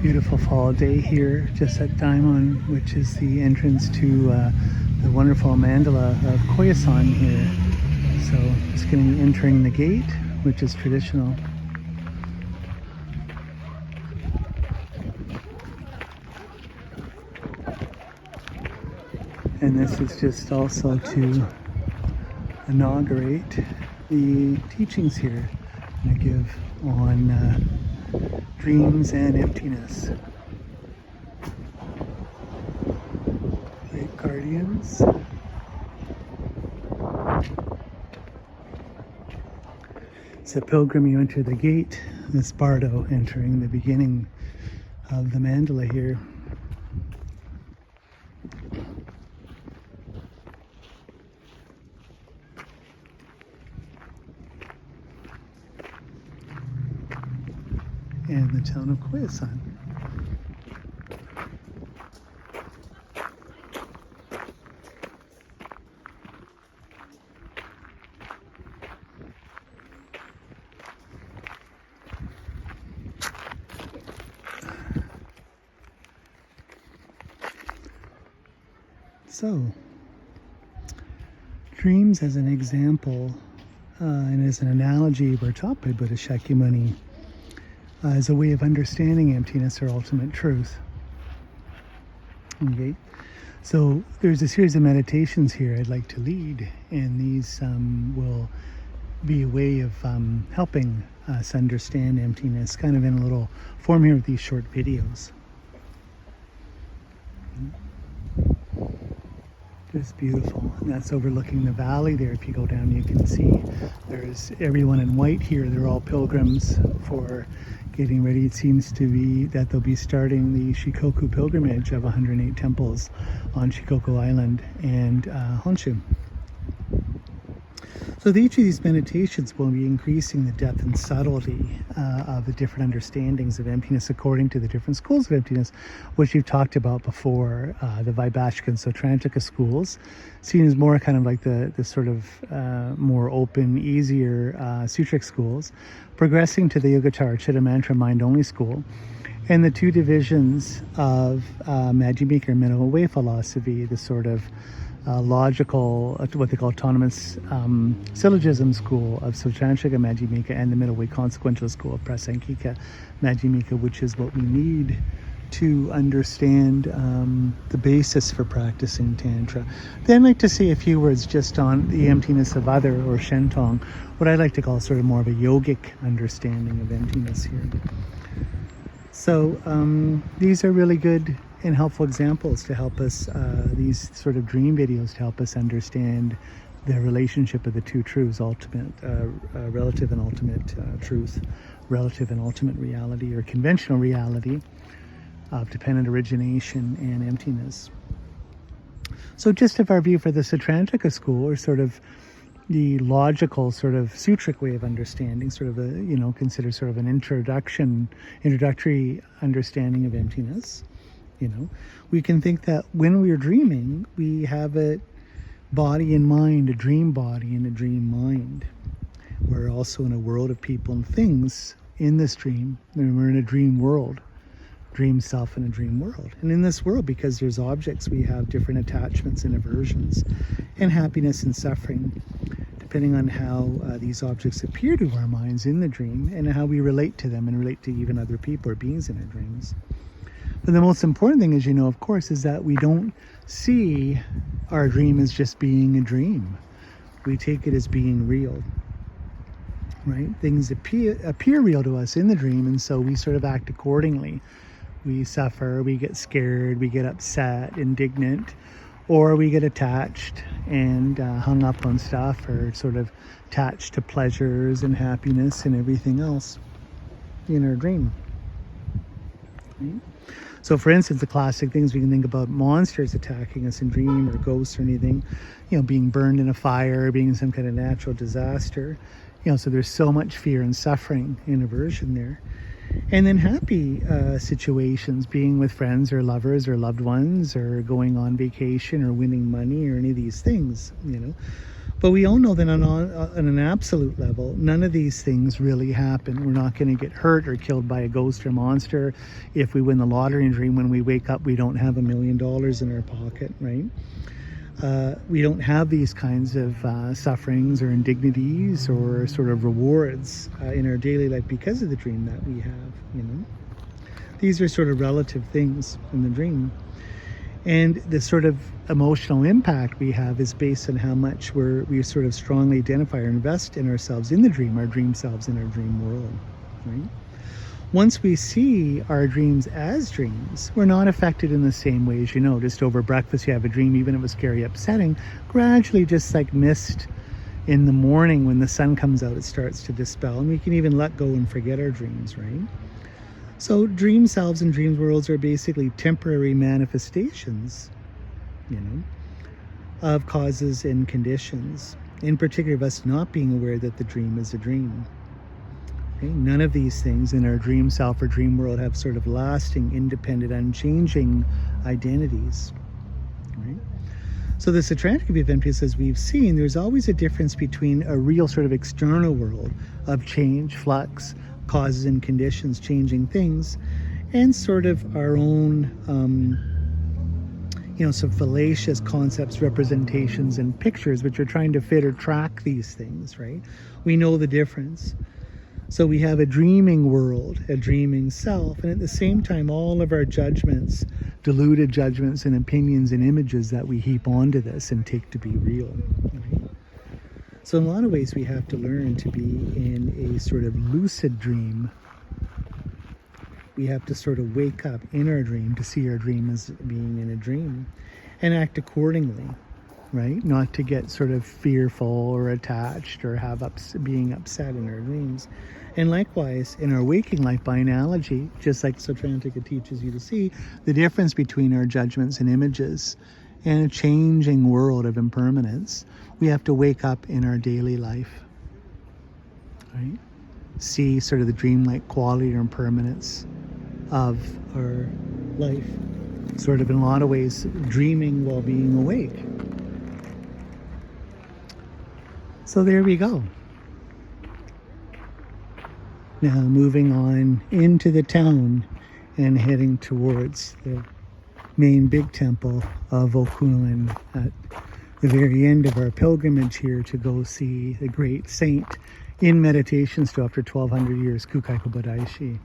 Beautiful fall day here, just at Daimon, which is the entrance to the wonderful mandala of Koyasan here. So just going to be entering the gate, which is traditional. And this is just also to inaugurate the teachings here I'm going to give on dreams and emptiness. Great guardians. It's a pilgrim, you enter the gate. This bardo entering the beginning of the mandala here. And the town of Koyasan. So, dreams as an example and as an analogy were taught by Buddha Shakyamuni as a way of understanding emptiness or ultimate truth. Okay, so there's a series of meditations here I'd like to lead, and these will be a way of helping us understand emptiness, kind of in a little form here with these short videos. Just beautiful. And that's overlooking the valley there. If you go down, you can see there's everyone in white here. They're all pilgrims for getting ready. It seems to be that they'll be starting the Shikoku pilgrimage of 108 temples on Shikoku Island and Honshu. So each of these meditations will be increasing the depth and subtlety of the different understandings of emptiness according to the different schools of emptiness, which you've talked about before, the Vaibhashika and Sautrantika schools, seen as more kind of like the sort of more open, easier sutric schools, progressing to the Yogacara Chitta Mantra mind-only school, and the two divisions of Majjhimika or middle way philosophy, the sort of logical, what they call autonomous syllogism school of Sautrantika Majjhimika, and the middle way consequential school of Prasankika Majjhimika, which is what we need to understand the basis for practicing Tantra. Then I'd like to say a few words just on the emptiness of other, or Shentong, what I like to call sort of more of a yogic understanding of emptiness here. So these are really good and helpful examples to help us, these sort of dream videos to help us understand the relationship of the two truths, ultimate, relative and ultimate truth, relative and ultimate reality, or conventional reality of dependent origination and emptiness. So just of our view for the Sautrantika school, or sort of the logical sort of sutric way of understanding, sort of a, consider sort of an introductory understanding of emptiness. We can think that when we're dreaming, we have a body and mind, a dream body and a dream mind. We're also in a world of people and things in this dream, and we're in a dream world, dream self in a dream world. And in this world, because there's objects, we have different attachments and aversions, and happiness and suffering, depending on how these objects appear to our minds in the dream, and how we relate to them and relate to even other people or beings in our dreams. But the most important thing, as you know, of course, is that we don't see our dream as just being a dream. We take it as being real, right? Things appear real to us in the dream, and so we sort of act accordingly. We suffer, we get scared, we get upset, indignant, or we get attached and hung up on stuff, or sort of attached to pleasures and happiness and everything else in our dream, right? So for instance, the classic things we can think about, monsters attacking us in dream, or ghosts or anything, being burned in a fire, being in some kind of natural disaster, so there's so much fear and suffering and aversion there. And then happy situations, being with friends or lovers or loved ones, or going on vacation or winning money or any of these things, But we all know that on an absolute level, none of these things really happen. We're not going to get hurt or killed by a ghost or monster. If we win the lottery and dream, when we wake up, we don't have $1 million in our pocket, right? We don't have these kinds of sufferings or indignities or sort of rewards in our daily life because of the dream that we have, you know. These are sort of relative things in the dream. And the sort of emotional impact we have is based on how much we sort of strongly identify or invest in ourselves in the dream, our dream selves in our dream world, right? Once we see our dreams as dreams, we're not affected in the same way as, you know, just over breakfast you have a dream, even if it's scary, upsetting, gradually just like mist in the morning when the sun comes out, it starts to dispel, and we can even let go and forget our dreams, right? So dream selves and dream worlds are basically temporary manifestations, you know, of causes and conditions, in particular of us not being aware that the dream is a dream. Okay? None of these things in our dream self or dream world have sort of lasting, independent, unchanging identities, right? So the Sautrantika School of Emptiness, as we've seen, there's always a difference between a real sort of external world of change, flux, causes and conditions, changing things, and sort of our own, you know, some fallacious concepts, representations, and pictures which are trying to fit or track these things, right? We know the difference. So we have a dreaming world, a dreaming self, and at the same time, all of our judgments, deluded judgments and opinions and images that we heap onto this and take to be real, right? So in a lot of ways, we have to learn to be in a sort of lucid dream. We have to sort of wake up in our dream to see our dream as being in a dream and act accordingly, right? Not to get sort of fearful or attached or have being upset in our dreams. And likewise, in our waking life, by analogy, just like Sautrantika teaches you to see, the difference between our judgments and images and a changing world of impermanence, we have to wake up in our daily life, right? See sort of the dreamlike quality or impermanence of our life, sort of in a lot of ways dreaming while being awake. So there we go. Now moving on into the town and heading towards the main big temple of Okunolan at the very end of our pilgrimage here to go see the great saint in meditation still after 1200 years, Kukai Kobodaishi.